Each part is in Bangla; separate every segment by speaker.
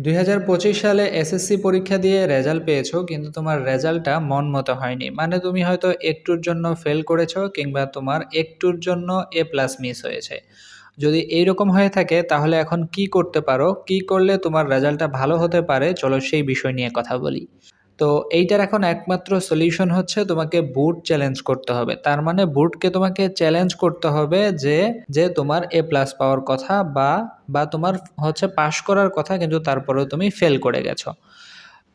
Speaker 1: 2025 সালে এসএসসি পরীক্ষা দিয়ে রেজাল্ট পেয়েছো কিন্তু তোমার রেজাল্টটা মন মতো হয়নি, মানে তুমি হয়তো একটুর জন্য ফেল করেছো কিংবা তোমার একটুর জন্য এ প্লাস মিস হয়েছে। যদি এইরকম হয়ে থাকে তাহলে এখন কি করতে পারো, কি করলে তোমার রেজাল্টটা ভালো হতে পারে, চলো সেই বিষয় নিয়ে কথা বলি। তো এইটার এখন একমাত্র সলিউশন হচ্ছে তোমাকে বুট চ্যালেঞ্জ করতে হবে। তার মানে বুটকে তোমাকে চ্যালেঞ্জ করতে হবে যে যে তোমার এ প্লাস পাওয়ার কথা বা বা তোমার হচ্ছে পাশ করার কথা, কিন্তু তারপরেও তুমি ফেল করে গেছো।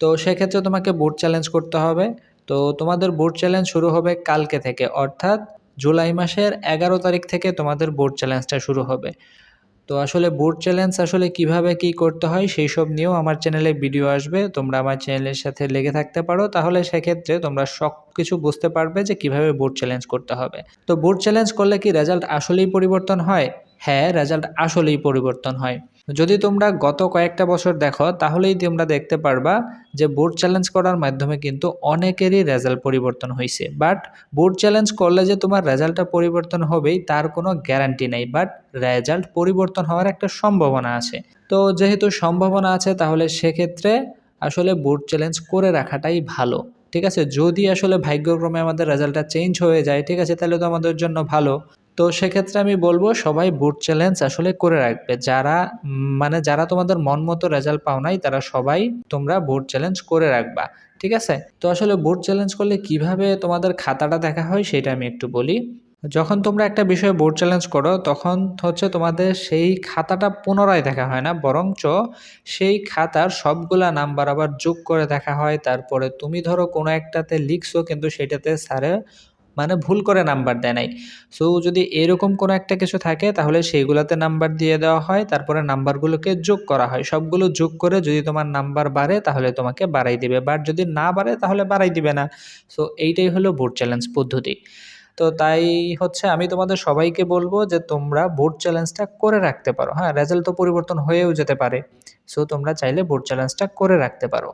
Speaker 1: তো সেক্ষেত্রে তোমাকে বুট চ্যালেঞ্জ করতে হবে। তো তোমাদের বুট চ্যালেঞ্জ শুরু হবে কালকে থেকে, অর্থাৎ জুলাই মাসের 11 তারিখ থেকে তোমাদের বুট চ্যালেঞ্জটা শুরু হবে। তো আসলে বুট চ্যালেঞ্জ আসলে কিভাবে কি করতে হয় সেই সব নিয়েও আমার চ্যানেলে ভিডিও আসবে, তোমরা আমার চ্যানেলের সাথে লেগে থাকতে পারো, তাহলে সেক্ষেত্রে তোমরা সব কিছু বুঝতে পারবে যে কিভাবে বুট চ্যালেঞ্জ করতে হবে। তো বুট চ্যালেঞ্জ করলে কি রেজাল্ট আসলেই পরিবর্তন হয়? হ্যাঁ, রেজাল্ট আসলেই পরিবর্তন হয়। যদি তোমরা গত কয়েকটা বছর দেখো তাহলেই তোমরা দেখতে পারবা যে বুট চ্যালেঞ্জ করার মাধ্যমে কিন্তু অনেকেরই রেজাল্ট পরিবর্তন হয়েছে। বাট বুট চ্যালেঞ্জ করলে যে তোমার রেজাল্টটা পরিবর্তন হবেই তার কোনো গ্যারান্টি নেই, বাট রেজাল্ট পরিবর্তন হওয়ার একটা সম্ভাবনা আছে। তো যেহেতু সম্ভাবনা আছে তাহলে সেক্ষেত্রে আসলে বুট চ্যালেঞ্জ করে রাখাটাই ভালো। ঠিক আছে, যদি আসলে ভাগ্যক্রমে আমাদের রেজাল্টটা চেঞ্জ হয়ে যায়, ঠিক আছে, তাহলে তো আমাদের জন্য ভালো। তো সেক্ষেত্রে আমি বলবো সবাই বুট চ্যালেঞ্জ আসলে করে রাখবে। যারা মানে যারা তোমাদের মন মতো রেজাল্ট পাও নাই তারা সবাই তোমরা বুট চ্যালেঞ্জ করে রাখবা। ঠিক আছে, তো আসলে বুট চ্যালেঞ্জ করলে কিভাবে তোমাদের খাতাটা দেখা হয় সেটা আমি একটু বলি। যখন তোমরা একটা বিষয়ে বোর্ড চ্যালেঞ্জ করো তখন হচ্ছে তোমাদের সেই খাতাটা পুনরায় দেখা হয় না, বরঞ্চ সেই খাতার সবগুলা নাম্বার আবার যোগ করে দেখা হয়। তারপরে তুমি ধরো কোনো একটাতে লিখছো কিন্তু সেটাতে স্যারে মানে ভুল করে নাম্বার দেয় নাই। সো যদি এরকম কোনো একটা কিছু থাকে তাহলে সেইগুলাতে নাম্বার দিয়ে দেওয়া হয়, তারপরে নাম্বারগুলোকে যোগ করা হয়। সবগুলো যোগ করে যদি তোমার নাম্বার বাড়ে তাহলে তোমাকে বাড়াই দিবে, বাট যদি না বাড়ে তাহলে বাড়াই দিবে না। সো এইটাই হলো বোর্ড চ্যালেঞ্জ পদ্ধতি। তো তাই হচ্ছে আমি তোমাদের সবাইকে বলবো যে তোমরা বোর্ড চ্যালেঞ্জটা করে রাখতে পারো। হ্যাঁ, রেজাল্ট তো পরিবর্তন হয়েও যেতে পারে। সো তোমরা চাইলে বোর্ড চ্যালেঞ্জটা করে রাখতে পারো।